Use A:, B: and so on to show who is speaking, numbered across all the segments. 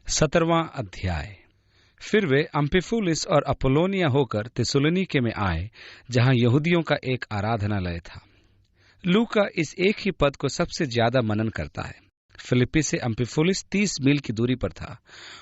A: 17वां अध्याय। फिर वे अम्फिपुलिस और अपोलोनिया होकर थिस्सलुनीके में आए, जहां यहूदियों का एक आराधनालय था। लूका इस एक ही पद को सबसे ज्यादा मनन करता है। फिलिप्पी से अम्फिपुलिस 30 मील की दूरी पर था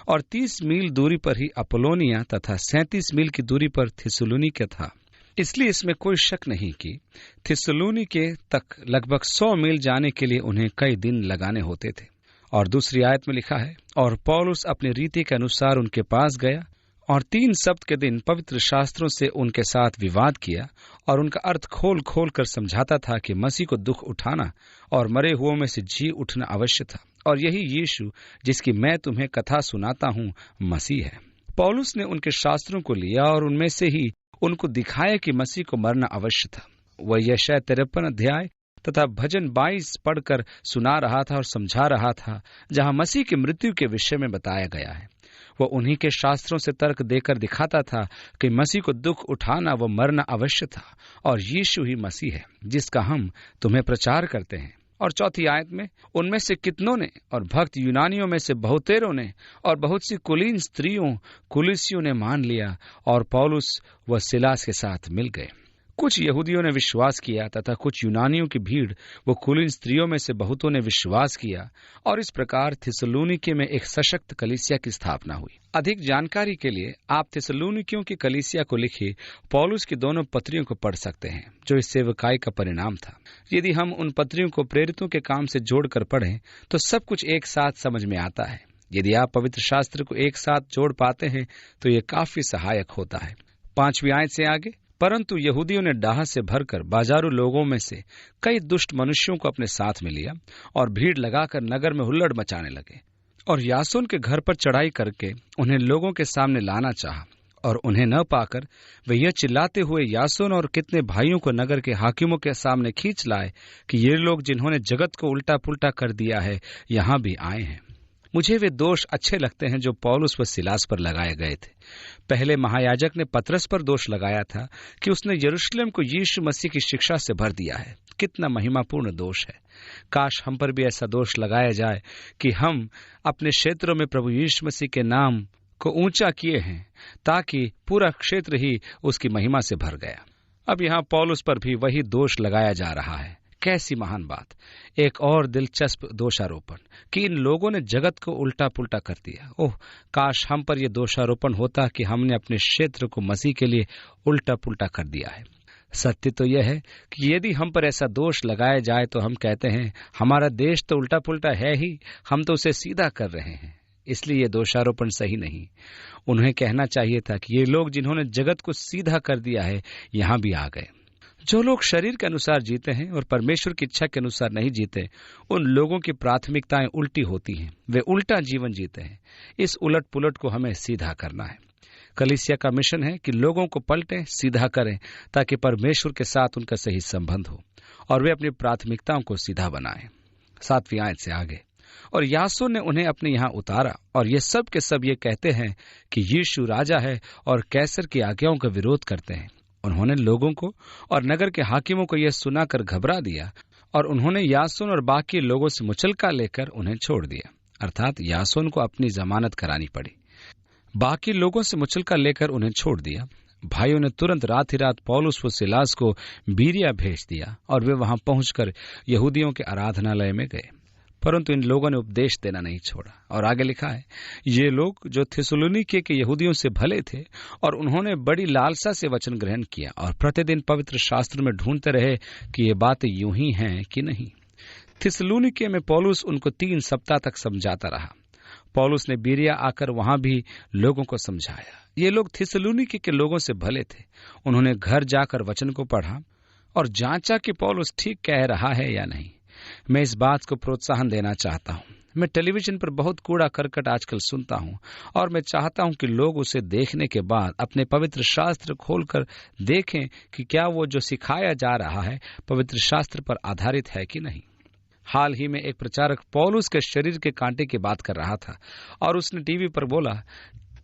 A: और 30 मील दूरी पर ही अपोलोनिया तथा 37 मील की दूरी पर थिस्सलुनीके था। इसलिए इसमें कोई शक नहीं कि थिस्सलुनीके तक लगभग 100 मील जाने के लिए उन्हें कई दिन लगाने होते थे। और दूसरी आयत में लिखा है, और पौलुस अपनी रीति के अनुसार उनके पास गया और 3 सप्त के दिन पवित्र शास्त्रों से उनके साथ विवाद किया और उनका अर्थ खोल खोल कर समझाता था कि मसीह को दुख उठाना और मरे हुओं में से जी उठना अवश्य था, और यही यीशु जिसकी मैं तुम्हें कथा सुनाता हूँ मसीह है। पौलुस ने उनके शास्त्रों को लिया और उनमें से ही उनको दिखाया कि मसीह को मरना अवश्य था। वह यशायाह 53 अध्याय तथा भजन 22 पढ़कर सुना रहा था और समझा रहा था, जहां मसीह की मृत्यु के विषय में बताया गया है। वह उन्हीं के शास्त्रों से तर्क देकर दिखाता था कि मसीह को दुख उठाना व मरना अवश्य था, और यीशु ही मसीह है जिसका हम तुम्हें प्रचार करते हैं। और चौथी आयत में, उनमें से कितनों ने और भक्त यूनानियों में से बहुतेरों ने और बहुत सी कुलीन स्त्रियों कुलीसियों ने मान लिया और पौलुस व सिलास के साथ मिल गए। कुछ यहूदियों ने विश्वास किया तथा कुछ यूनानियों की भीड़ वो कुलीन स्त्रियों में से बहुतों ने विश्वास किया, और इस प्रकार थिस्सलुनीके में एक सशक्त कलीसिया की स्थापना हुई। अधिक जानकारी के लिए आप थिस्सलुनीकियों की कलीसिया को लिखी पौलुस की दोनों पत्रियों को पढ़ सकते हैं, जो इस सेवकाई का परिणाम था। यदि हम उन पत्रियों को प्रेरितों के काम से जोड़कर पढ़ें तो सब कुछ एक साथ समझ में आता है। यदि आप पवित्र शास्त्र को एक साथ जोड़ पाते हैं तो ये काफी सहायक होता है। 5वीं आयत से आगे, परंतु यहूदियों ने डाह से भरकर बाजारू लोगों में से कई दुष्ट मनुष्यों को अपने साथ में लिया और भीड़ लगाकर नगर में हुल्लड़ मचाने लगे, और यासोन के घर पर चढ़ाई करके उन्हें लोगों के सामने लाना चाहा, और उन्हें न पाकर वे यह चिल्लाते हुए यासोन और कितने भाइयों को नगर के हाकिमों के सामने खींच लाए कि ये लोग जिन्होंने जगत को उल्टा पुल्टा कर दिया है यहाँ भी आए हैं। मुझे वे दोष अच्छे लगते हैं जो पौलुस व सिलास पर लगाए गए थे। पहले महायाजक ने पतरस पर दोष लगाया था कि उसने यरूशलेम को यीशु मसीह की शिक्षा से भर दिया है। कितना महिमापूर्ण दोष है। काश हम पर भी ऐसा दोष लगाया जाए कि हम अपने क्षेत्रों में प्रभु यीशु मसीह के नाम को ऊंचा किए हैं, ताकि पूरा क्षेत्र ही उसकी महिमा से भर गया। अब यहाँ पौलुस पर भी वही दोष लगाया जा रहा है। कैसी महान बात! एक और दिलचस्प दोषारोपण कि इन लोगों ने जगत को उल्टा पुल्टा कर दिया। ओह, काश हम पर यह दोषारोपण होता कि हमने अपने क्षेत्र को मसीह के लिए उल्टा पुल्टा कर दिया है। सत्य तो यह है कि यदि हम पर ऐसा दोष लगाया जाए तो हम कहते हैं हमारा देश तो उल्टा पुल्टा है ही, हम तो उसे सीधा कर रहे हैं। इसलिए यह दोषारोपण सही नहीं। उन्हें कहना चाहिए था कि ये लोग जिन्होंने जगत को सीधा कर दिया है यहाँ भी आ गए। जो लोग शरीर के अनुसार जीते हैं और परमेश्वर की इच्छा के अनुसार नहीं जीते, उन लोगों की प्राथमिकताएं उल्टी होती हैं। वे उल्टा जीवन जीते हैं। इस उलट पुलट को हमें सीधा करना है। कलीसिया का मिशन है कि लोगों को पलटें, सीधा करें, ताकि परमेश्वर के साथ उनका सही संबंध हो और वे अपनी प्राथमिकताओं को सीधा बनाएं। 7वीं आयत से आगे, और यासोन ने उन्हें अपने यहाँ उतारा, और ये सब के सब ये कहते हैं कि यीशु राजा है और कैसर की आज्ञाओं का विरोध करते हैं। उन्होंने लोगों को और नगर के हाकिमों को यह सुनाकर घबरा दिया, और उन्होंने यासोन और बाकी लोगों से मुचलका लेकर उन्हें छोड़ दिया। अर्थात यासोन को अपनी जमानत करानी पड़ी। बाकी लोगों से मुचलका लेकर उन्हें छोड़ दिया। भाइयों ने तुरंत रात ही रात पौलुस व सिलास को बीरिया भेज दिया, और वे वहां पहुंचकर यहूदियों के आराधनालय में गए। परंतु इन लोगों ने उपदेश देना नहीं छोड़ा। और आगे लिखा है, ये लोग जो थिस्सलुनीके के यहूदियों से भले थे और उन्होंने बड़ी लालसा से वचन ग्रहण किया और प्रतिदिन पवित्र शास्त्र में ढूंढते रहे कि ये बातें यूं ही हैं कि नहीं। थिस्सलुनीके में पौलुस उनको 3 सप्ताह तक समझाता रहा। पौलुस ने बीरिया आकर वहां भी लोगों को समझाया। ये लोग थिस्सलुनीके के लोगों से भले थे। उन्होंने घर जाकर वचन को पढ़ा और जांचा कि पौलुस ठीक कह रहा है या नहीं। मैं इस बात को प्रोत्साहन देना चाहता हूँ। मैं टेलीविजन पर बहुत कूड़ा करकट आजकल सुनता हूँ, और मैं चाहता हूँ कि लोग उसे देखने के बाद अपने पवित्र शास्त्र खोलकर देखें कि क्या वो जो सिखाया जा रहा है पवित्र शास्त्र पर आधारित है कि नहीं। हाल ही में एक प्रचारक पौलुस के शरीर के कांटे की बात कर रहा था, और उसने टीवी पर बोला,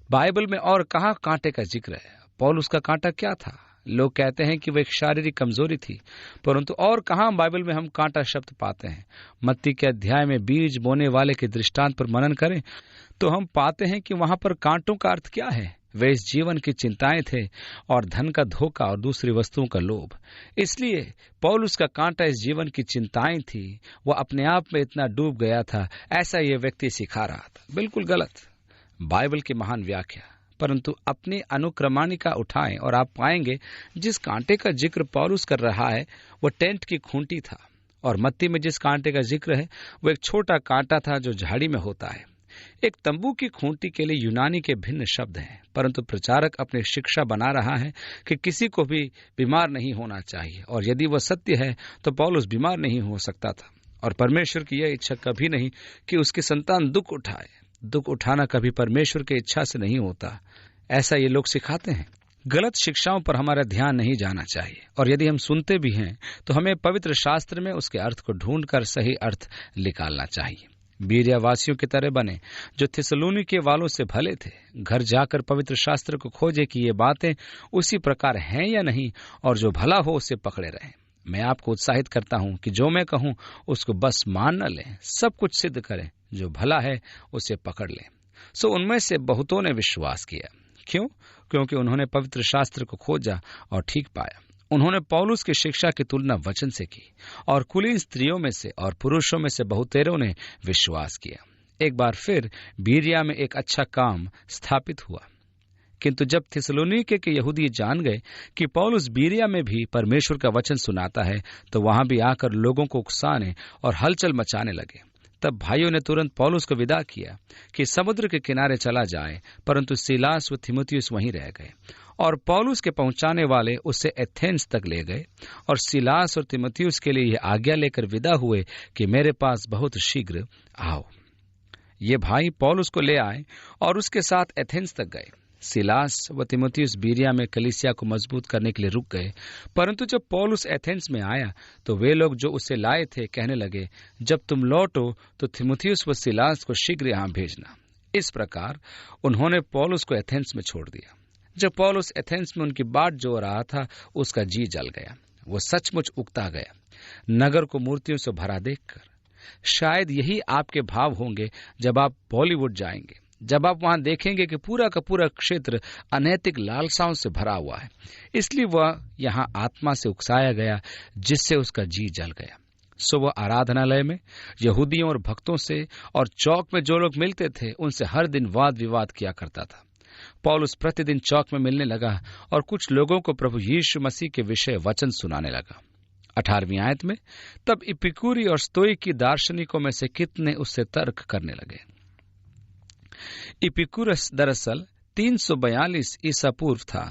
A: बाइबल में और कहाँ कांटे का जिक्र है? पौलुस का कांटा क्या था? लोग कहते हैं कि वह एक शारीरिक कमजोरी थी, परंतु और कहां बाइबल में हम कांटा शब्द पाते हैं। मत्ती के अध्याय में बीज बोने वाले के दृष्टांत पर मनन करें तो हम पाते हैं कि वहां पर कांटों का अर्थ क्या है। वे इस जीवन की चिंताएं थे और धन का धोखा और दूसरी वस्तुओं का लोभ। इसलिए पौलुस का कांटा इस जीवन की चिंताएं थी। वह अपने आप में इतना डूब गया था, ऐसा यह व्यक्ति सिखा रहा था। बिल्कुल गलत। बाइबल की महान व्याख्या, परंतु अपनी अनुक्रमणिका उठाएं और आप पाएंगे जिस कांटे का जिक्र पौलुस कर रहा है वह टेंट की खूंटी था, और मत्ती में जिस कांटे का जिक्र है वह एक छोटा कांटा था जो झाड़ी में होता है। एक तंबू की खूंटी के लिए यूनानी के भिन्न शब्द हैं, परंतु प्रचारक अपनी शिक्षा बना रहा है कि किसी को भी बीमार नहीं होना चाहिए, और यदि वह सत्य है तो पौलुस बीमार नहीं हो सकता था, और परमेश्वर की यह इच्छा कभी नहीं कि उसकी संतान दुख उठाए। दुख उठाना कभी परमेश्वर की इच्छा से नहीं होता, ऐसा ये लोग सिखाते हैं। गलत शिक्षाओं पर हमारा ध्यान नहीं जाना चाहिए, और यदि हम सुनते भी हैं तो हमें पवित्र शास्त्र में उसके अर्थ को ढूंढकर सही अर्थ निकालना चाहिए। बीरिया वासियों की तरह बने जो थिस्सलुनीके वालों से भले थे। घर जाकर पवित्र शास्त्र को खोजे कि ये बातें उसी प्रकार हैं या नहीं, और जो भला हो उसे पकड़े रहें। मैं आपको उत्साहित करता हूं कि जो मैं कहूं उसको बस मान न लें, सब कुछ सिद्ध करें, जो भला है उसे पकड़ लें। सो उनमें से बहुतों ने विश्वास किया। क्यों? क्योंकि उन्होंने पवित्र शास्त्र को खोजा और ठीक पाया। उन्होंने पौलुस की शिक्षा की तुलना वचन से की, और कुलीन स्त्रियों में से और पुरुषों में से बहुतेरों ने विश्वास किया। एक बार फिर बीरिया में एक अच्छा काम स्थापित हुआ, किंतु जब थिस्सलुनीके के यहूदी जान गए कि पौलुस बीरिया में भी परमेश्वर का वचन सुनाता है, तो वहां भी आकर लोगों को उकसाने और हलचल मचाने लगे। तब भाइयों ने तुरंत पौलुस को विदा किया कि समुद्र के किनारे चला जाए, परंतु सीलास व थिमुथियुस वहीं रह गए, और पौलुस के पहुंचाने वाले उसे एथेंस तक ले गए, और सीलास और थिमुथियुस के लिए यह आज्ञा लेकर विदा हुए कि मेरे पास बहुत शीघ्र आओ। ये भाई पौलुस को ले आए और उसके साथ एथेंस तक गए। सीलास व थिमुथियुस बीरिया में कलीसिया को मजबूत करने के लिए रुक गए, परंतु जब पौलुस एथेंस में आया तो वे लोग जो उसे लाए थे कहने लगे, जब तुम लौटो तो थिमुथियुस व सीलास को शीघ्र यहाँ भेजना। इस प्रकार उन्होंने पौलुस को एथेंस में छोड़ दिया। जब पौलुस एथेंस में उनकी बाट जो रहा था, उसका जी जल गया। वो सचमुच उकता गया, नगर को मूर्तियों से भरा देखकर। शायद यही आपके भाव होंगे जब आप बॉलीवुड जाएंगे, जब आप वहां देखेंगे कि पूरा का पूरा क्षेत्र अनैतिक लालसाओं से भरा हुआ है। इसलिए वह यहां आत्मा से उकसाया गया, जिससे उसका जी जल गया। सो वह आराधनालय में यहूदियों और भक्तों से और चौक में जो लोग मिलते थे उनसे हर दिन वाद विवाद किया करता था। पौलुस प्रतिदिन चौक में मिलने लगा और कुछ लोगों को प्रभु यीशु मसीह के विषय वचन सुनाने लगा। 18वीं आयत में, तब इपिकूरी और स्तोईकी दार्शनिकों में से कितने उससे तर्क करने लगे। इपिकुरस दरअसल 342 ईसा पूर्व था,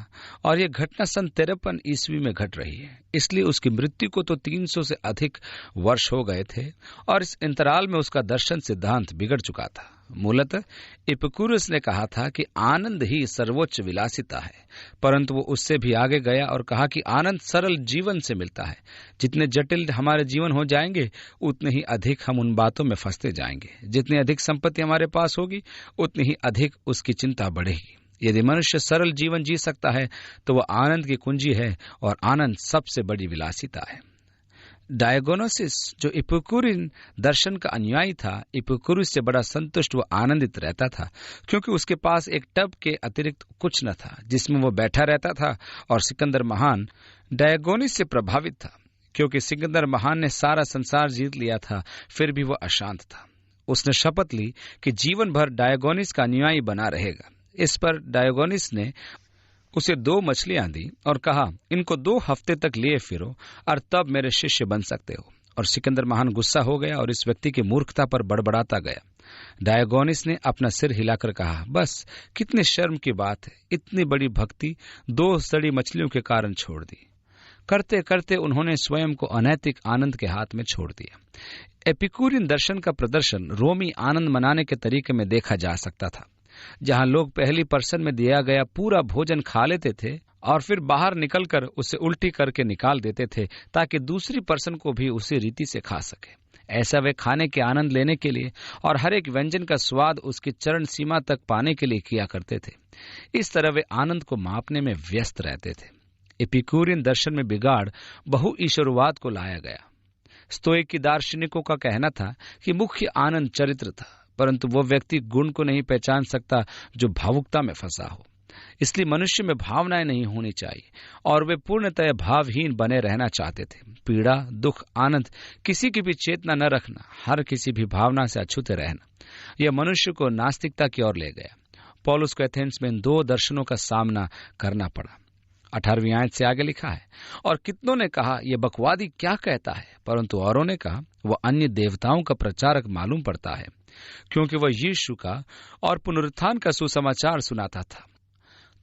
A: और यह घटना सन 53 ईस्वी में घट रही है। इसलिए उसकी मृत्यु को तो 300 से अधिक वर्ष हो गए थे, और इस अंतराल में उसका दर्शन सिद्धांत बिगड़ चुका था। मूलतः इपिकुरस ने कहा था कि आनंद ही सर्वोच्च विलासिता है, परंतु वो उससे भी आगे गया और कहा कि आनंद सरल जीवन से मिलता है। जितने जटिल हमारे जीवन हो जाएंगे, उतने ही अधिक हम उन बातों में फंसते जाएंगे। जितनी अधिक संपत्ति हमारे पास होगी, उतनी ही अधिक उसकी चिंता बढ़ेगी। यदि मनुष्य सरल जीवन जी सकता है तो वह आनंद की कुंजी है, और आनंद सबसे बड़ी विलासिता है। डायगोनोसिस जो इपिकुरिन दर्शन का अनुयायी था, इपिकुरुस से बड़ा संतुष्ट व आनंदित रहता था, क्योंकि उसके पास एक टब के अतिरिक्त कुछ न था जिसमें वो बैठा रहता था। और सिकंदर महान डायगोनिस से प्रभावित था, क्योंकि सिकंदर महान ने सारा संसार जीत लिया था, फिर भी वह अशांत था। उसने शपथ ली कि जीवन भर डायगोनिस का अनुयायी बना रहेगा। इस पर डायगोनिस ने उसे 2 मछलियां दी और कहा, इनको 2 हफ्ते तक लिए फिरो और तब मेरे शिष्य बन सकते हो। और सिकंदर महान गुस्सा हो गया और इस व्यक्ति की मूर्खता पर बड़बड़ाता गया। डायगोनिस ने अपना सिर हिलाकर कहा, बस कितनी शर्म की बात है, इतनी बड़ी भक्ति 2 सड़ी मछलियों के कारण छोड़ दी। करते करते उन्होंने स्वयं को अनैतिक आनंद के हाथ में छोड़ दिया। एपिकुरियन दर्शन का प्रदर्शन रोमी आनंद मनाने के तरीके में देखा जा सकता था, जहां लोग पहली पर्सन में दिया गया पूरा भोजन खा लेते थे और फिर बाहर निकलकर उसे उल्टी करके निकाल देते थे, ताकि दूसरी पर्सन को भी उसी रीति से खा सके। ऐसा वे खाने के आनंद लेने के लिए और हर एक व्यंजन का स्वाद उसकी चरण सीमा तक पाने के लिए किया करते थे। इस तरह वे आनंद को मापने में व्यस्त रहते थे। एपिक्यूरियन दर्शन में बिगाड़ बहु ईश्वरवाद को लाया गया। स्तोइक की दार्शनिकों का कहना था कि मुख्य आनंद चरित्र था, परंतु वो व्यक्ति गुण को नहीं पहचान सकता जो भावुकता में फंसा हो। इसलिए मनुष्य में भावनाएं नहीं होनी चाहिए और वे पूर्णतः भावहीन बने रहना चाहते थे। पीड़ा, दुख, आनंद, किसी की भी चेतना न रखना, हर किसी भी भावना से अछूते रहना, यह मनुष्य को नास्तिकता की ओर ले गया। पौलुस को एथेंस में इन 2 दर्शनों का सामना करना पड़ा। 18वीं आयत से आगे लिखा है, और कितनों ने कहा यह बकवादी क्या कहता है, परंतु औरों ने कहा वह अन्य देवताओं का प्रचारक मालूम पड़ता है, क्योंकि वह यीशु का और पुनरुत्थान का सुसमाचार सुनाता था।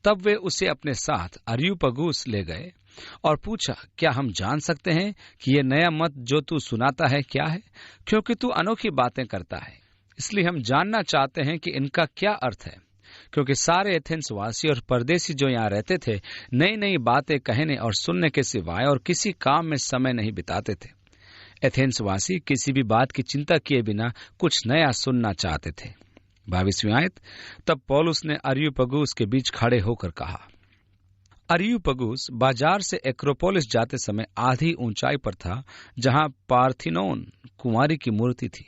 A: तब वे उसे अपने साथ अरियुपगुस ले गए और पूछा, क्या हम जान सकते हैं कि यह नया मत जो तू सुनाता है क्या है, क्योंकि तू अनोखी बातें करता है। इसलिए हम जानना चाहते हैं कि इनका क्या अर्थ है, क्योंकि सारे एथेंस वासी और परदेसी जो यहाँ रहते थे नई नई बातें कहने और सुनने के सिवाय और किसी काम में समय नहीं बिताते थे। एथेंस वासी किसी भी बात की चिंता किए बिना कुछ नया सुनना चाहते थे। 22वीं आयत, तब पौलुस ने अरियुपगुस के बीच खड़े होकर कहा। अरियुपगुस बाजार से एक्रोपोलिस जाते समय आधी ऊंचाई पर था, जहां पार्थिनोन कुमारी की मूर्ति थी।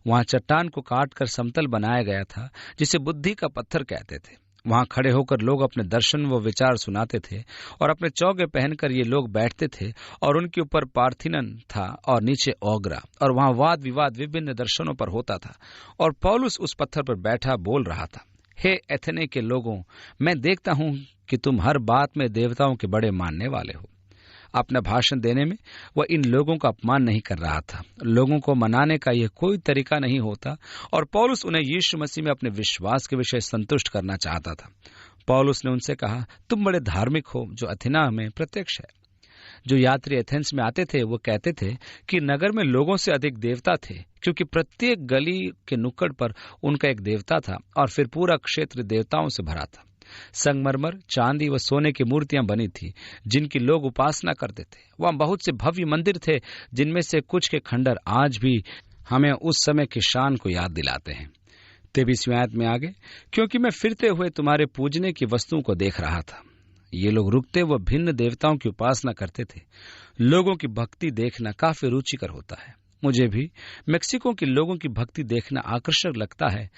A: वहां चट्टान को काटकर समतल बनाया गया था, जिसे बुद्धि का पत्थर कहते थे। वहां खड़े होकर लोग अपने दर्शन व विचार सुनाते थे और अपने चौगे पहनकर ये लोग बैठते थे और उनके ऊपर पार्थिनन था और नीचे ओग्रा, और वहां वाद विवाद विभिन्न दर्शनों पर होता था। और पौलुस उस पत्थर पर बैठा बोल रहा था, हे एथेने के लोगों, मैं देखता हूं कि तुम हर बात में देवताओं के बड़े मानने वाले हो। अपना भाषण देने में वह इन लोगों का अपमान नहीं कर रहा था। लोगों को मनाने का यह कोई तरीका नहीं होता और पौलुस उन्हें यीशु मसीह में अपने विश्वास के विषय संतुष्ट करना चाहता था। पौलुस ने उनसे कहा, तुम बड़े धार्मिक हो, जो अथेना में प्रत्यक्ष है। जो यात्री एथेंस में आते थे वो कहते थे कि नगर में लोगों से अधिक देवता थे, क्योंकि प्रत्येक गली के नुक्कड़ पर उनका एक देवता था और फिर पूरा क्षेत्र देवताओं से भरा था। संगमरमर, चांदी व सोने की मूर्तियां बनी थी जिनकी लोग उपासना करते थे। वहां बहुत से भव्य मंदिर थे, जिनमें से कुछ के खंडर आज भी हमें उस समय की शान को याद दिलाते हैं। 23वीं आयत में आगे, क्योंकि मैं फिरते हुए तुम्हारे पूजने की वस्तुओं को देख रहा था। ये लोग रुकते व भिन्न देवताओं की उपासना करते थे। लोगों की भक्ति देखना काफी रुचिकर होता है। मुझे भी मेक्सिको के लोगों की भक्ति देखना आकर्षक लगता है,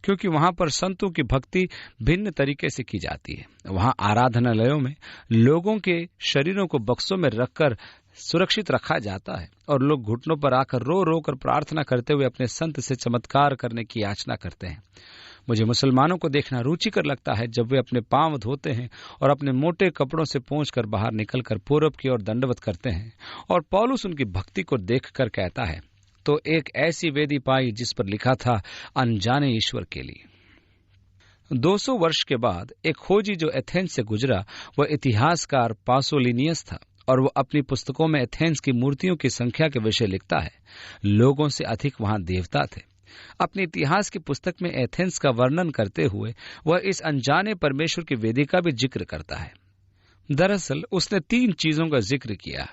A: क्योंकि वहां पर संतों की भक्ति भिन्न तरीके से की जाती है। वहां आराधनालयों में लोगों के शरीरों को बक्सों में रखकर सुरक्षित रखा जाता है और लोग घुटनों पर आकर रो रो कर प्रार्थना करते हुए अपने संत से चमत्कार करने की याचना करते हैं। मुझे मुसलमानों को देखना रुचिकर लगता है जब वे अपने पांव धोते हैं और अपने मोटे कपड़ों से पोंछकर बाहर निकलकर पूरब की ओर दंडवत करते हैं। और पौलुस उनकी भक्ति को देखकर कहता है, तो एक ऐसी वेदी पाई जिस पर लिखा था, अनजाने ईश्वर के लिए। 200 वर्ष के बाद एक खोजी जो एथेंस से गुजरा वह इतिहासकार पासोलिनियस था और वह अपनी पुस्तकों में एथेंस की मूर्तियों की संख्या के विषय लिखता है। लोगों से अधिक वहां देवता थे। अपने इतिहास की पुस्तक में एथेंस का वर्णन करते हुए वह इस अनजाने परमेश्वर की वेदी का भी जिक्र करता है। दरअसल उसने 3 चीजों का जिक्र किया।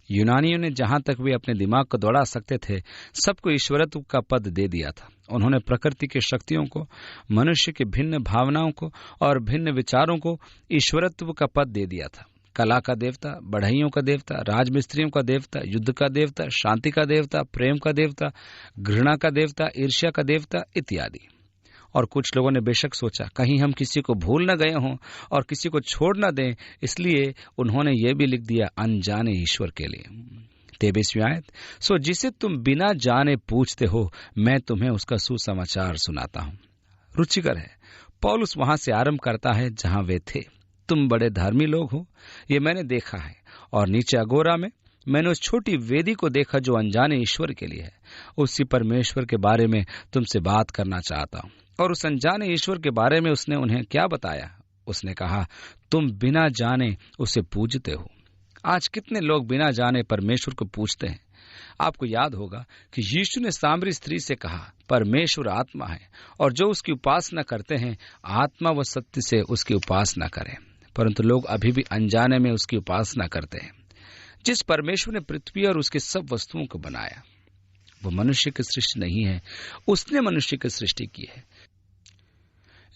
A: यूनानियों ने जहां तक वे अपने दिमाग को दौड़ा सकते थे सबको ईश्वरत्व का पद दे दिया था। उन्होंने प्रकृति की शक्तियों को, मनुष्य की भिन्न भावनाओं को और भिन्न विचारों को ईश्वरत्व का पद दे दिया था। कला का देवता, बढ़इयों का देवता, राजमिस्त्रियों का देवता, युद्ध का देवता, शांति का देवता, प्रेम का देवता, घृणा का देवता, ईर्ष्या का देवता इत्यादि। और कुछ लोगों ने बेशक सोचा कहीं हम किसी को भूल न गए हों और किसी को छोड़ न दें, इसलिए उन्होंने ये भी लिख दिया, अनजाने ईश्वर के लिए। 23वीं आयत, सो जिसे तुम बिना जाने पूछते हो मैं तुम्हें उसका सुसमाचार सुनाता हूं। रुचिकर है, पौलुस वहां से आरंभ करता है जहां वे थे। तुम बड़े धर्मी लोग हो, ये मैंने देखा है। और नीचे अगोरा में मैंने उस छोटी वेदी को देखा जो अनजाने ईश्वर के लिए है। उसी परमेश्वर के बारे में तुमसे बात करना चाहता हूं। और उस अनजाने ईश्वर के बारे में उसने उन्हें क्या बताया? उसने कहा, तुम बिना जाने उसे पूजते हो। आज कितने लोग बिना जाने परमेश्वर को पूजते हैं। आपको याद होगा कि यीशु ने सामरी स्त्री से कहा, परमेश्वर आत्मा है और जो उसकी उपासना करते हैं आत्मा व सत्य से उसकी उपासना करें। परंतु लोग अभी भी अनजाने में उसकी उपासना करते हैं। जिस परमेश्वर ने पृथ्वी और उसके सब वस्तुओं को बनाया वो मनुष्य की सृष्टि नहीं है, उसने मनुष्य की सृष्टि की है।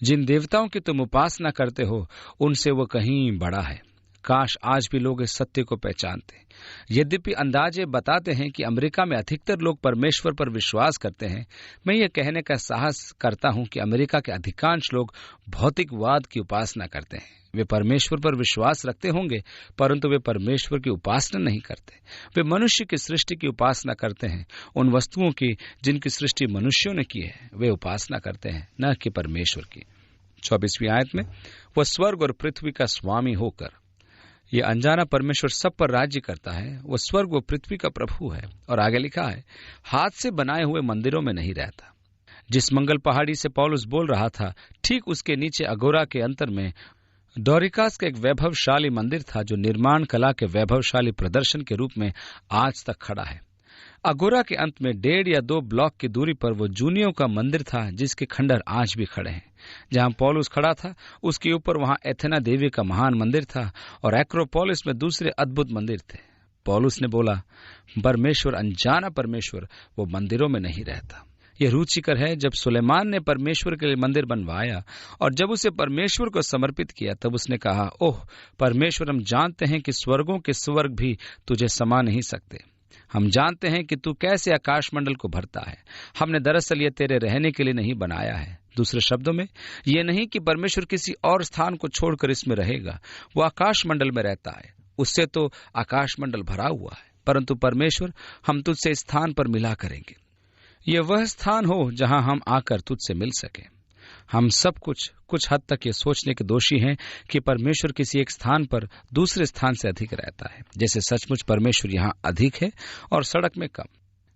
A: जिन देवताओं की तुम उपासना करते हो उनसे वो कहीं बड़ा है। काश आज भी लोग इस सत्य को पहचानते। यद्यपि अंदाजे बताते हैं कि अमेरिका में अधिकतर लोग परमेश्वर पर विश्वास करते हैं, मैं ये कहने का साहस करता हूं कि अमेरिका के अधिकांश लोग भौतिकवाद की उपासना करते हैं। वे परमेश्वर पर विश्वास रखते होंगे, परंतु वे परमेश्वर की उपासना नहीं करते। वे मनुष्य की सृष्टि की उपासना करते हैं, उन वस्तुओं की जिनकी सृष्टि मनुष्यों ने की है, वे उपासना करते हैं, न कि परमेश्वर की। 24वीं आयत में, वह स्वर्ग और पृथ्वी का स्वामी होकर, यह अनजाना परमेश्वर सब पर राज्य करता है। वह स्वर्ग व पृथ्वी का प्रभु है। और आगे लिखा है, हाथ से बनाए हुए मंदिरों में नहीं रहता। जिस मंगल पहाड़ी से पौलुस बोल रहा था, ठीक उसके नीचे अगोरा के अंतर में डोरिकास का एक वैभवशाली मंदिर था, जो निर्माण कला के वैभवशाली प्रदर्शन के रूप में आज तक खड़ा है। अगोरा के अंत में 1.5 या 2 ब्लॉक की दूरी पर वो जूनियों का मंदिर था, जिसके खंडर आज भी खड़े हैं। जहां पौलुस खड़ा था, उसके ऊपर वहां एथेना देवी का महान मंदिर था और एक्रोपोलिस में दूसरे अद्भुत मंदिर थे। पौलुस ने बोला, परमेश्वर, अनजाना परमेश्वर, वो मंदिरों में नहीं रहता। यह रुचिकर है, जब सुलेमान ने परमेश्वर के लिए मंदिर बनवाया और जब उसे परमेश्वर को समर्पित किया, तब उसने कहा, ओह परमेश्वर, हम जानते हैं कि स्वर्गों के स्वर्ग भी तुझे समा नहीं सकते। हम जानते हैं कि तू कैसे आकाशमंडल को भरता है। हमने दरअसल ये तेरे रहने के लिए नहीं बनाया है। दूसरे शब्दों में, ये नहीं कि परमेश्वर किसी और स्थान को छोड़कर इसमें रहेगा। वो आकाशमंडल में रहता है, उससे तो आकाशमंडल भरा हुआ है। परंतु परमेश्वर, हम तुझसे स्थान पर मिला करेंगे। ये वह स्थान हो जहां हम आकर तुझसे मिल सके। हम सब कुछ हद तक ये सोचने के दोषी हैं कि परमेश्वर किसी एक स्थान पर दूसरे स्थान से अधिक रहता है, जैसे सचमुच परमेश्वर यहाँ अधिक है और सड़क में कम।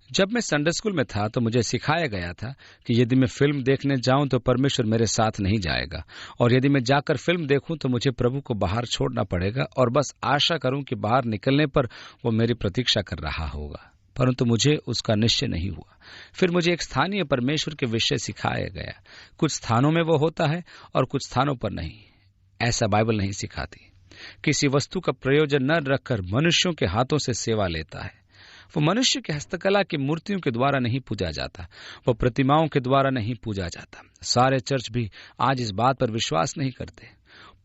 A: जब मैं संडे स्कूल में था तो मुझे सिखाया गया था कि यदि मैं फिल्म देखने जाऊं तो परमेश्वर मेरे साथ नहीं जाएगा, और यदि मैं जाकर फिल्म देखूं तो मुझे प्रभु को बाहर छोड़ना पड़ेगा और बस आशा करूं कि बाहर निकलने पर वो मेरी प्रतीक्षा कर रहा होगा। परंतु मुझे उसका निश्चय नहीं हुआ। फिर मुझे एक स्थानीय परमेश्वर के विषय सिखाया गया। कुछ स्थानों में वो होता है और कुछ स्थानों पर नहीं। ऐसा बाइबल नहीं सिखाती। किसी वस्तु का प्रयोजन न रखकर मनुष्यों के हाथों से सेवा लेता है। वो मनुष्य के हस्तकला की मूर्तियों के द्वारा नहीं पूजा जाता, वो प्रतिमाओं के द्वारा नहीं पूजा जाता। सारे चर्च भी आज इस बात पर विश्वास नहीं करते।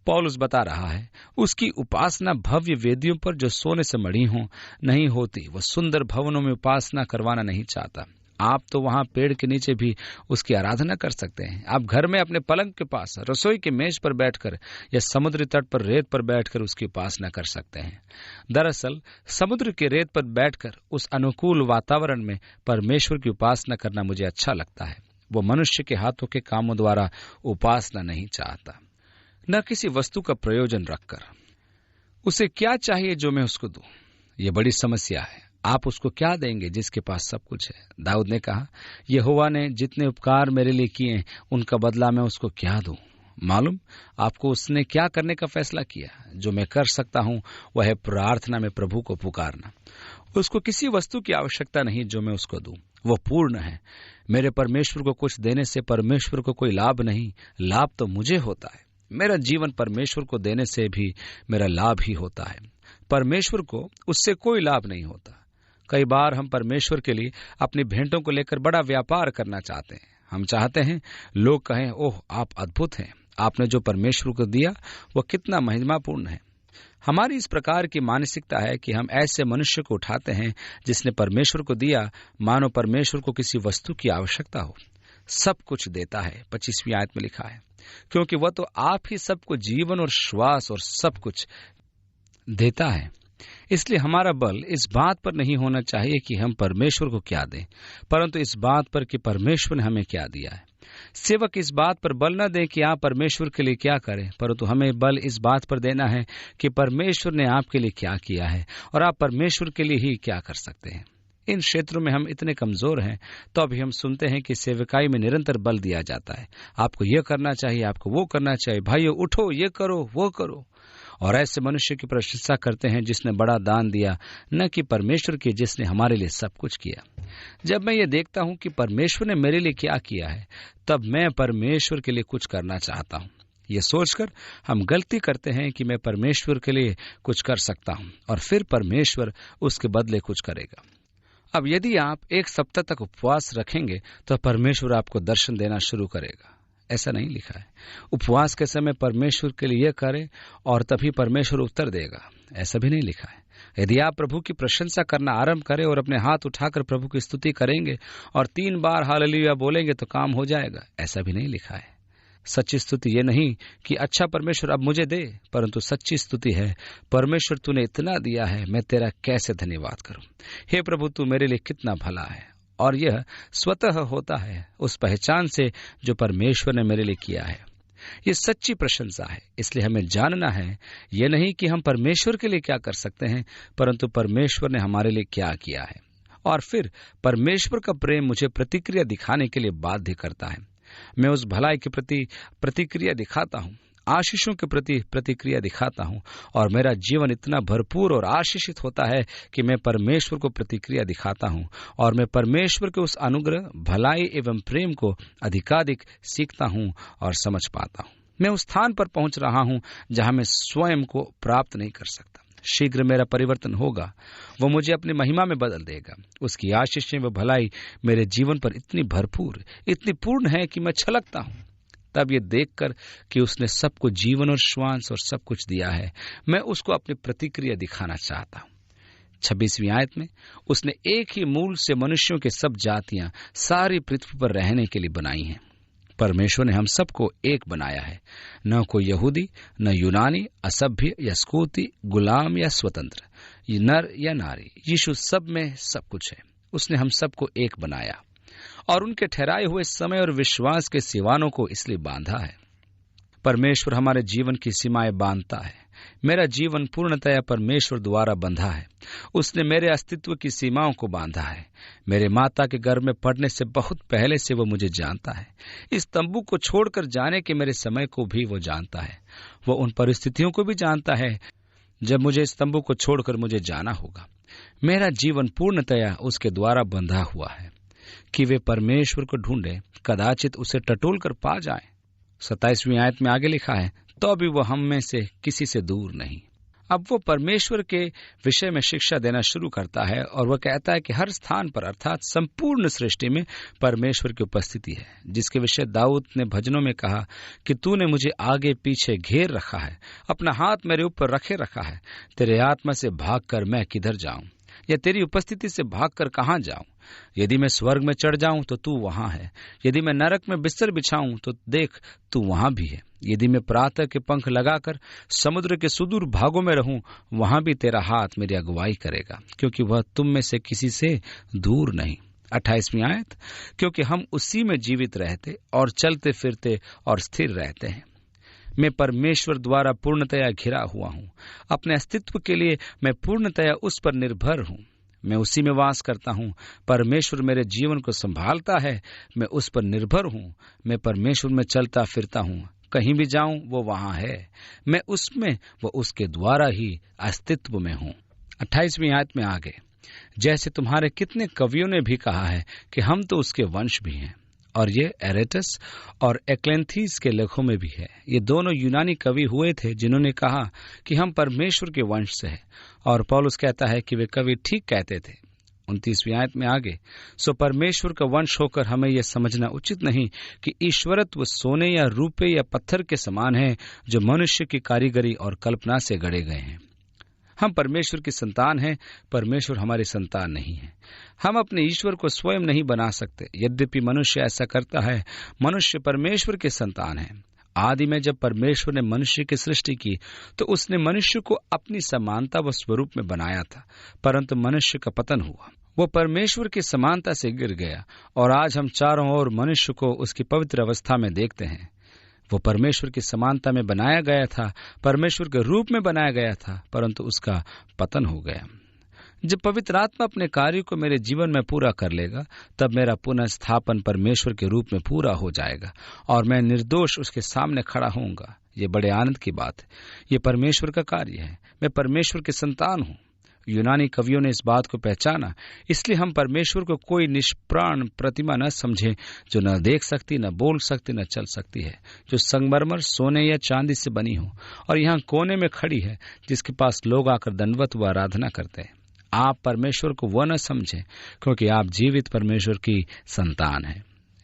A: पौलुस बता रहा है, उसकी उपासना भव्य वेदियों पर जो सोने से मढ़ी हों नहीं होती। वह सुंदर भवनों में उपासना करवाना नहीं चाहता। आप तो वहां पेड़ के नीचे भी उसकी आराधना कर सकते हैं। आप घर में अपने पलंग के पास, रसोई के मेज पर बैठकर या समुद्री तट पर रेत पर बैठकर उसकी उपासना कर सकते हैं। दरअसल समुद्र के रेत पर बैठकर उस अनुकूल वातावरण में परमेश्वर की उपासना करना मुझे अच्छा लगता है। वो मनुष्य के हाथों के कामों द्वारा उपासना नहीं चाहता, न किसी वस्तु का प्रयोजन रखकर। उसे क्या चाहिए जो मैं उसको दूं? यह बड़ी समस्या है। आप उसको क्या देंगे जिसके पास सब कुछ है? दाऊद ने कहा, यहोवा ने जितने उपकार मेरे लिए किए, उनका बदला मैं उसको क्या दूं? मालूम आपको उसने क्या करने का फैसला किया? जो मैं कर सकता हूं वह है प्रार्थना में प्रभु को पुकारना। उसको किसी वस्तु की आवश्यकता नहीं जो मैं उसको दूं। वो पूर्ण है। मेरे परमेश्वर को कुछ देने से परमेश्वर को कोई लाभ नहीं, लाभ तो मुझे होता है। मेरा जीवन परमेश्वर को देने से भी मेरा लाभ ही होता है। परमेश्वर को उससे कोई लाभ नहीं होता। कई बार हम परमेश्वर के लिए अपनी भेंटों को लेकर बड़ा व्यापार करना चाहते हैं। हम चाहते हैं लोग कहें, ओह आप अद्भुत हैं, आपने जो परमेश्वर को दिया वह कितना महिमापूर्ण है। हमारी इस प्रकार की मानसिकता है कि हम ऐसे मनुष्य को उठाते हैं जिसने परमेश्वर को दिया मानो परमेश्वर को किसी वस्तु की आवश्यकता हो। सब कुछ देता है, 25वीं आयत में लिखा है, क्योंकि वह तो आप ही सबको जीवन और श्वास और सब कुछ देता है। इसलिए हमारा बल इस बात पर नहीं होना चाहिए कि हम परमेश्वर को क्या दें, परंतु इस बात पर कि परमेश्वर ने हमें क्या दिया है। सेवक इस बात पर बल न दें कि आप परमेश्वर के लिए क्या करें, परंतु हमें बल इस बात पर देना है कि परमेश्वर ने आपके लिए क्या किया है और आप परमेश्वर के लिए ही क्या कर सकते हैं। इन क्षेत्रों में हम इतने कमजोर हैं, तो अभी हम सुनते हैं कि सेवकाई में निरंतर बल दिया जाता है। आपको ये करना चाहिए, आपको वो करना चाहिए, भाइयों उठो, ये करो, वो करो। और ऐसे मनुष्य की प्रशंसा करते हैं जिसने बड़ा दान दिया, न कि परमेश्वर की जिसने हमारे लिए सब कुछ किया। जब मैं ये देखता हूं कि परमेश्वर ने मेरे लिए क्या किया है, तब मैं परमेश्वर के लिए कुछ करना चाहता हूं। ये सोचकर हम गलती करते हैं कि मैं परमेश्वर के लिए कुछ कर सकता हूं और फिर परमेश्वर उसके बदले कुछ करेगा। अब यदि आप 1 सप्ताह तक उपवास रखेंगे तो परमेश्वर आपको दर्शन देना शुरू करेगा। ऐसा नहीं लिखा है। उपवास के समय परमेश्वर के लिए यह करें और तभी परमेश्वर उत्तर देगा, ऐसा भी नहीं लिखा है। यदि आप प्रभु की प्रशंसा करना आरंभ करें और अपने हाथ उठाकर प्रभु की स्तुति करेंगे और 3 बार हालेलुया बोलेंगे तो काम हो जाएगा, ऐसा भी नहीं लिखा है। सच्ची स्तुति ये नहीं कि अच्छा परमेश्वर अब मुझे दे, परंतु सच्ची स्तुति है, परमेश्वर तूने इतना दिया है, मैं तेरा कैसे धन्यवाद करूं। हे प्रभु, तू मेरे लिए कितना भला है। और यह स्वतः होता है उस पहचान से जो परमेश्वर ने मेरे लिए किया है। ये सच्ची प्रशंसा है। इसलिए हमें जानना है ये नहीं कि हम परमेश्वर के लिए क्या कर सकते हैं, परंतु परमेश्वर ने हमारे लिए क्या किया है। और फिर परमेश्वर का प्रेम मुझे प्रतिक्रिया दिखाने के लिए बाध्य करता है। मैं उस भलाई के प्रति प्रतिक्रिया दिखाता हूँ, आशीषों के प्रति प्रतिक्रिया दिखाता हूँ, और मेरा जीवन इतना भरपूर और आशीषित होता है कि मैं परमेश्वर को प्रतिक्रिया दिखाता हूँ और मैं परमेश्वर के उस अनुग्रह, भलाई एवं प्रेम को अधिकाधिक सीखता हूँ और समझ पाता हूँ। मैं उस स्थान पर पहुंच रहा हूँ जहाँ मैं स्वयं को प्राप्त नहीं कर सकता। शीघ्र मेरा परिवर्तन होगा, वो मुझे अपनी महिमा में बदल देगा। उसकी आशीषें व भलाई मेरे जीवन पर इतनी भरपूर, इतनी पूर्ण है कि मैं छलकता हूँ। तब ये देखकर कि उसने सबको जीवन और श्वास और सब कुछ दिया है, मैं उसको अपनी प्रतिक्रिया दिखाना चाहता हूँ। 26वीं आयत में उसने एक ही मूल से मनुष्यों के सब जातियां सारी पृथ्वी पर रहने के लिए बनाई हैं। परमेश्वर ने हम सबको एक बनाया है, न कोई यहूदी, न यूनानी, असभ्य या स्कूती, गुलाम या स्वतंत्र, नर या नारी। यीशु सब में सब कुछ है। उसने हम सबको एक बनाया और उनके ठहराए हुए समय और विश्वास के सिवानों को इसलिए बांधा है। परमेश्वर हमारे जीवन की सीमाएं बांधता है। मेरा जीवन पूर्णतया परमेश्वर द्वारा बंधा है। उसने मेरे अस्तित्व की सीमाओं को बांधा है। मेरे माता के गर्भ में पड़ने से बहुत पहले से वो मुझे जानता है। इस तंबू को छोड़कर जाने के मेरे समय को भी वो जानता है। वो उन परिस्थितियों को भी जानता है जब मुझे इस तंबू को छोड़कर मुझे जाना होगा। मेरा जीवन पूर्णतया उसके द्वारा बंधा हुआ है कि वे परमेश्वर को ढूंढे, कदाचित उसे टटोल कर पा जाएं। 27वीं आयत में आगे लिखा है, तो भी वो हम में से किसी से दूर नहीं। अब वो परमेश्वर के विषय में शिक्षा देना शुरू करता है और वह कहता है कि हर स्थान पर अर्थात संपूर्ण सृष्टि में परमेश्वर की उपस्थिति है, जिसके विषय दाऊद ने भजनों में कहा कि तूने मुझे आगे पीछे घेर रखा है, अपना हाथ मेरे ऊपर रखे रखा है। तेरे आत्मा से भागकर मैं किधर जाऊं, या तेरी उपस्थिति से भागकर कहाँ जाऊं। यदि मैं स्वर्ग में चढ़ जाऊं तो तू वहां है, यदि मैं नरक में बिस्तर बिछाऊं तो देख तू वहां भी है। यदि मैं प्रातः के पंख लगाकर समुद्र के सुदूर भागों में रहूं, वहां भी तेरा हाथ मेरी अगुवाई करेगा, क्योंकि वह तुम में से किसी से दूर नहीं। 28वीं आयत, क्योंकि हम उसी में जीवित रहते और चलते फिरते और स्थिर रहते हैं। मैं परमेश्वर द्वारा पूर्णतया घिरा हुआ हूँ। अपने अस्तित्व के लिए मैं पूर्णतया उस पर निर्भर हूँ। मैं उसी में वास करता हूँ। परमेश्वर मेरे जीवन को संभालता है, मैं उस पर निर्भर हूँ। मैं परमेश्वर में चलता फिरता हूँ, कहीं भी जाऊं वो वहां है। मैं उसमें, वो उसके द्वारा ही अस्तित्व में हूँ। 28वीं आयत में आगे, जैसे तुम्हारे कितने कवियों ने भी कहा है कि हम तो उसके वंश भी हैं। और ये एरेटस और एक्लेंथीस के लेखों में भी है। ये दोनों यूनानी कवि हुए थे जिन्होंने कहा कि हम परमेश्वर के वंश से हैं, और पौलुस कहता है कि वे कवि ठीक कहते थे। 29वीं आयत में आगे, सो परमेश्वर का वंश होकर हमें यह समझना उचित नहीं कि ईश्वरत्व सोने या रूपे या पत्थर के समान है, जो मनुष्य की कारीगरी और कल्पना से गढ़े गए हैं। हम परमेश्वर की संतान हैं, परमेश्वर हमारी संतान नहीं है। हम अपने ईश्वर को स्वयं नहीं बना सकते, यद्यपि मनुष्य ऐसा करता है। मनुष्य परमेश्वर की संतान है। आदि में जब परमेश्वर ने मनुष्य की सृष्टि की तो उसने मनुष्य को अपनी समानता व स्वरूप में बनाया था, परंतु मनुष्य का पतन हुआ, वो परमेश्वर की समानता से गिर गया, और आज हम चारों ओर मनुष्य को उसकी पवित्र अवस्था में देखते हैं। वो परमेश्वर की समानता में बनाया गया था, परमेश्वर के रूप में बनाया गया था, परंतु उसका पतन हो गया। जब पवित्र आत्मा अपने कार्य को मेरे जीवन में पूरा कर लेगा, तब मेरा पुनः स्थापन परमेश्वर के रूप में पूरा हो जाएगा और मैं निर्दोष उसके सामने खड़ा होऊंगा। ये बड़े आनंद की बात है। ये परमेश्वर का कार्य है। मैं परमेश्वर की संतान हूँ। यूनानी कवियों ने इस बात को पहचाना, इसलिए हम परमेश्वर को कोई निष्प्राण प्रतिमा न समझें जो न देख सकती, न बोल सकती, न चल सकती है, जो संगमरमर, सोने या चांदी से बनी हो और यहाँ कोने में खड़ी है, जिसके पास लोग आकर दंडवत व आराधना करते हैं। आप परमेश्वर को वह न समझें, क्योंकि आप जीवित परमेश्वर की संतान हैं।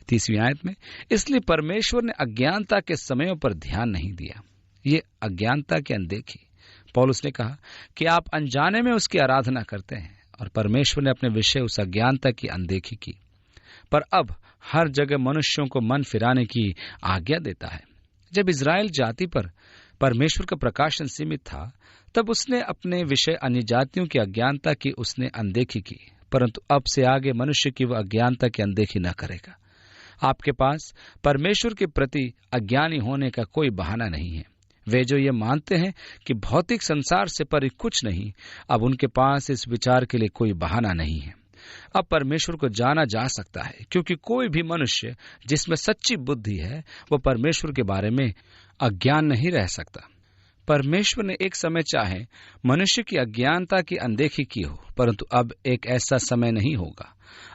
A: 30वीं आयत में, इसलिए परमेश्वर ने अज्ञानता के समयों पर ध्यान नहीं दिया। ये अज्ञानता की अनदेखी। पौलुस ने कहा कि आप अनजाने में उसकी आराधना करते हैं, और परमेश्वर ने अपने विषय उस अज्ञानता की अनदेखी की। पर अब हर जगह मनुष्यों को मन फिराने की आज्ञा देता है। जब इज़राइल जाति पर परमेश्वर का प्रकाशन सीमित था, तब उसने अपने विषय अन्य जातियों की अज्ञानता की उसने अनदेखी की, परंतु अब से आगे मनुष्य की वह अज्ञानता की अनदेखी न करेगा। आपके पास परमेश्वर के प्रति अज्ञानी होने का कोई बहाना नहीं है। वे जो ये मानते हैं कि भौतिक संसार से परे कुछ नहीं, अब उनके पास इस विचार के लिए कोई बहाना नहीं है। अब परमेश्वर को जाना जा सकता है, क्योंकि कोई भी मनुष्य जिसमें सच्ची बुद्धि है वो परमेश्वर के बारे में अज्ञान नहीं रह सकता। परमेश्वर ने एक समय चाहे मनुष्य की अज्ञानता की अनदेखी की हो, परंतु अब एक ऐसा समय नहीं होगा।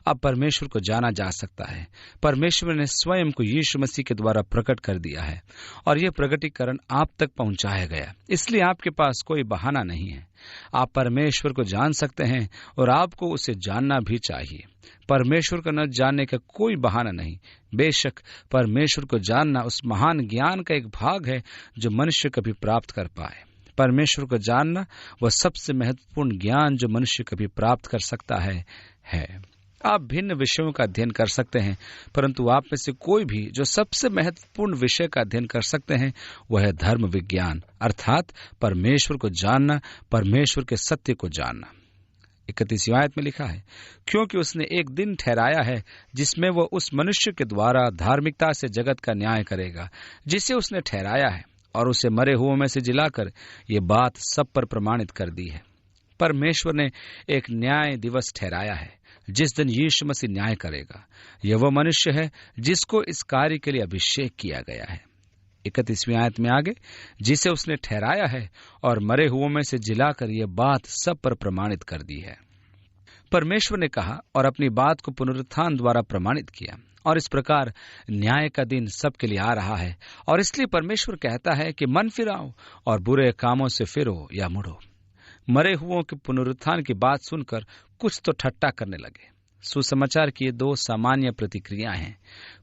A: अब परमेश्वर को जाना जा सकता है। परमेश्वर ने स्वयं को यीशु मसीह के द्वारा प्रकट कर दिया है, और यह प्रकटीकरण आप तक पहुंचाया गया। इसलिए आपके पास कोई बहाना नहीं है। आप परमेश्वर को जान सकते हैं, और आपको उसे जानना भी चाहिए। परमेश्वर को न जानने का कोई बहाना नहीं। बेशक परमेश्वर को जानना उस महान ज्ञान का एक भाग है जो मनुष्य कभी प्राप्त कर पाए। परमेश्वर को जानना वह सबसे महत्वपूर्ण ज्ञान जो मनुष्य कभी प्राप्त कर सकता है। आप भिन्न विषयों का अध्ययन कर सकते हैं, परंतु आप में से कोई भी जो सबसे महत्वपूर्ण विषय का अध्ययन कर सकते हैं वह है धर्म विज्ञान, अर्थात परमेश्वर को जानना, परमेश्वर के सत्य को जानना। 31वीं आयत में लिखा है, क्योंकि उसने एक दिन ठहराया है जिसमें वह उस मनुष्य के द्वारा धार्मिकता से जगत का न्याय करेगा जिसे उसने ठहराया है, और उसे मरे हुओं में से जिलाकर ये बात सब पर प्रमाणित कर दी है। परमेश्वर ने एक न्याय दिवस ठहराया है जिस दिन यीशु मसीह न्याय करेगा। यह वह मनुष्य है जिसको इस कार्य के लिए अभिषेक किया गया है। 31वीं आयत में आगे, जिसे उसने ठहराया है और मरे हुओं में से जिलाकर यह बात सब पर प्रमाणित कर दी है। परमेश्वर ने कहा और अपनी बात को पुनरुत्थान द्वारा प्रमाणित किया, और इस प्रकार न्याय का दिन सबके लिए आ रहा है। और इसलिए परमेश्वर कहता है कि मन फिराओ और बुरे कामों से फिरो या मुड़ो। मरे हुओं के पुनरुत्थान की बात सुनकर कुछ तो ठट्टा करने लगे। सुसमाचार की ये दो सामान्य प्रतिक्रियाएं हैं।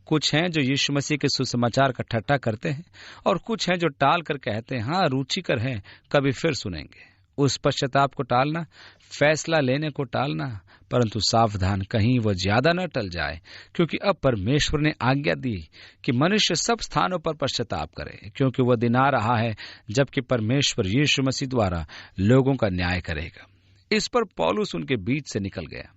A: कुछ हैं जो यीशु मसीह के सुसमाचार का ठट्टा करते हैं, और कुछ हैं जो टाल कर कहते हैं, हाँ रुचिकर है, कभी फिर सुनेंगे। उस पश्चाताप को टालना, फैसला लेने को टालना, परंतु सावधान कहीं वह ज्यादा न टल जाए, क्योंकि अब परमेश्वर ने आज्ञा दी कि मनुष्य सब स्थानों पर पश्चाताप करे, क्योंकि वह दिन आ रहा है जबकि परमेश्वर यीशु मसीह द्वारा लोगों का न्याय करेगा। इस पर पौलुस उनके बीच से निकल गया।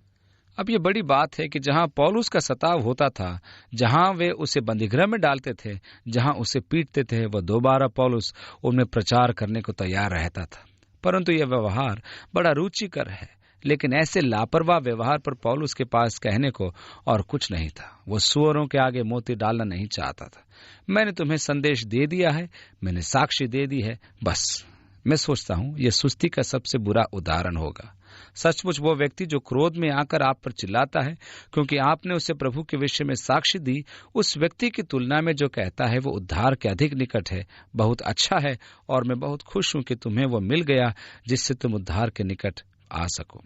A: अब ये बड़ी बात है कि जहां पौलुस का सताव होता था, जहां वे उसे बंदीगृह में डालते थे, जहां उसे पीटते थे, वह दोबारा पौलुस उनमें प्रचार करने को तैयार रहता था। परंतु यह व्यवहार बड़ा रुचिकर है, लेकिन ऐसे लापरवाह व्यवहार पर पौलुस के पास कहने को और कुछ नहीं था। वो सुअरों के आगे मोती डालना नहीं चाहता था। मैंने तुम्हें संदेश दे दिया है, मैंने साक्षी दे दी है, बस। मैं सोचता हूं यह सुस्ती का सबसे बुरा उदाहरण होगा। सचमुच वो व्यक्ति जो क्रोध में आकर आप पर चिल्लाता है क्योंकि आपने उसे प्रभु के विषय में साक्षी दी, उस व्यक्ति की तुलना में जो कहता है वो उद्धार के अधिक निकट है, बहुत अच्छा है, और मैं बहुत खुश हूं कि तुम्हें वो मिल गया जिससे तुम उद्धार के निकट आ सको।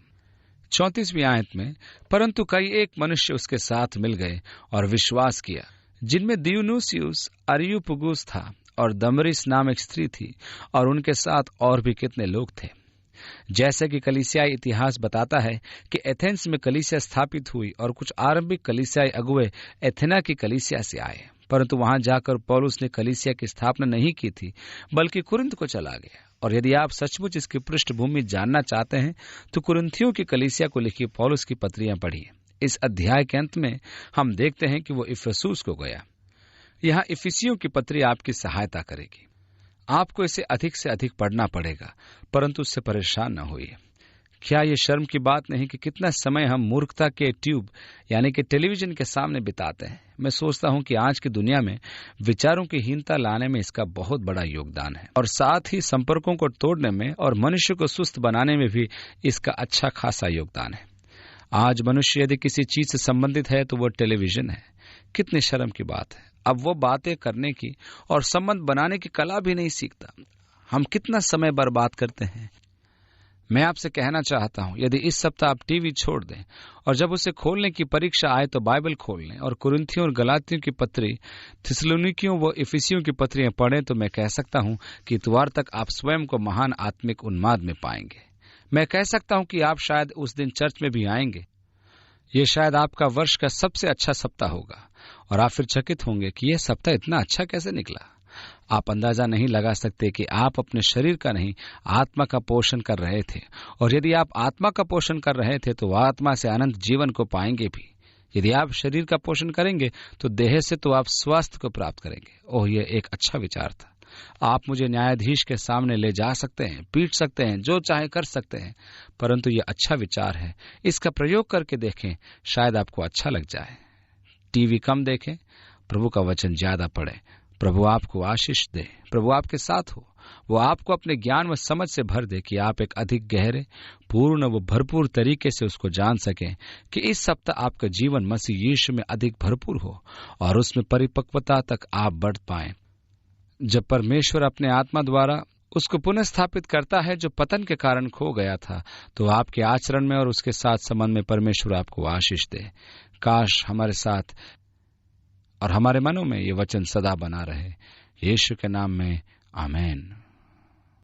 A: 34वीं आयत में, परंतु कई एक मनुष्य उसके साथ मिल गए और विश्वास किया, जिनमें दियुनुसियुस अरियुपगुस था और दमरिस नाम एक स्त्री थी, और उनके साथ और भी कितने लोग थे। जैसे कि कलीसियाई इतिहास बताता है कि एथेंस में कलीसिया स्थापित हुई और कुछ आरंभिक कलीसियाई अगुवे एथेना की कलीसिया से आए, परंतु वहां जाकर पौलुस ने कलीसिया की स्थापना नहीं की थी, बल्कि कुरिन्थ को चला गया। और यदि आप सचमुच इसकी पृष्ठभूमि जानना चाहते हैं तो कुरिन्थियों की कलीसिया को लिखी पौलुस की पत्रियां पढ़िए। इस अध्याय के अंत में हम देखते हैं कि वो इफिसुस को गया। यहाँ इफिसियों की पत्री आपकी सहायता करेगी। आपको इसे अधिक से अधिक पढ़ना पड़ेगा, परंतु उससे परेशान न होइए। क्या ये शर्म की बात नहीं कि कितना समय हम मूर्खता के ट्यूब यानी कि टेलीविजन के सामने बिताते हैं। मैं सोचता हूं कि आज की दुनिया में विचारों की हीनता लाने में इसका बहुत बड़ा योगदान है, और साथ ही संपर्कों को तोड़ने में और मनुष्य को सुस्त बनाने में भी इसका अच्छा खासा योगदान है। आज मनुष्य यदि किसी चीज से संबंधित है तो वो टेलीविजन है। कितनी शर्म की बात है। अब वो बातें करने की और संबंध बनाने की कला भी नहीं सीखता। हम कितना समय बर्बाद करते हैं। मैं आपसे कहना चाहता हूं, यदि इस सप्ताह आप टीवी छोड़ दें और जब उसे खोलने की परीक्षा आए तो बाइबल खोल लें और कुरिन्थियों और गलातियों की पत्री, थिस्सलुनीकियों व इफिसियों की पत्रियां पढ़ें, तो मैं कह सकता हूं कि इतवार तक आप स्वयं को महान आत्मिक उन्माद में पाएंगे। मैं कह सकता हूं कि आप शायद उस दिन चर्च में भी आएंगे। ये शायद आपका वर्ष का सबसे अच्छा सप्ताह होगा और आप फिर चकित होंगे कि यह सप्ताह इतना अच्छा कैसे निकला। आप अंदाजा नहीं लगा सकते कि आप अपने शरीर का नहीं, आत्मा का पोषण कर रहे थे, और यदि आप आत्मा का पोषण कर रहे थे तो आत्मा से अनंत जीवन को पाएंगे भी। यदि आप शरीर का पोषण करेंगे तो देह से तो आप स्वास्थ्य को प्राप्त करेंगे। ओह, यह एक अच्छा विचार था। आप मुझे न्यायाधीश के सामने ले जा सकते हैं, पीट सकते हैं, जो चाहे कर सकते हैं, परंतु यह अच्छा विचार है। इसका प्रयोग करके देखें, शायद आपको अच्छा लग जाए। टीवी कम देखें, प्रभु का वचन ज्यादा पढ़ें। प्रभु आपको आशीष दे। प्रभु आपके साथ हो। वो आपको अपने ज्ञान व समझ से भर दे कि आप एक अधिक गहरे, पूर्ण व भरपूर तरीके से उसको जान सकें, कि इस सप्ताह आपका जीवन मसीह यीशु में अधिक भरपूर हो और उसमें परिपक्वता तक आप बढ़ पाएं। जब परमेश्वर अपने आत्मा द्वारा उसको पुनः स्थापित करता है जो पतन के कारण खो गया था, तो आपके आचरण में और उसके साथ संबंध में परमेश्वर आपको आशीष दे। काश हमारे साथ और हमारे मनों में ये वचन सदा बना रहे। यीशु के नाम में आमीन।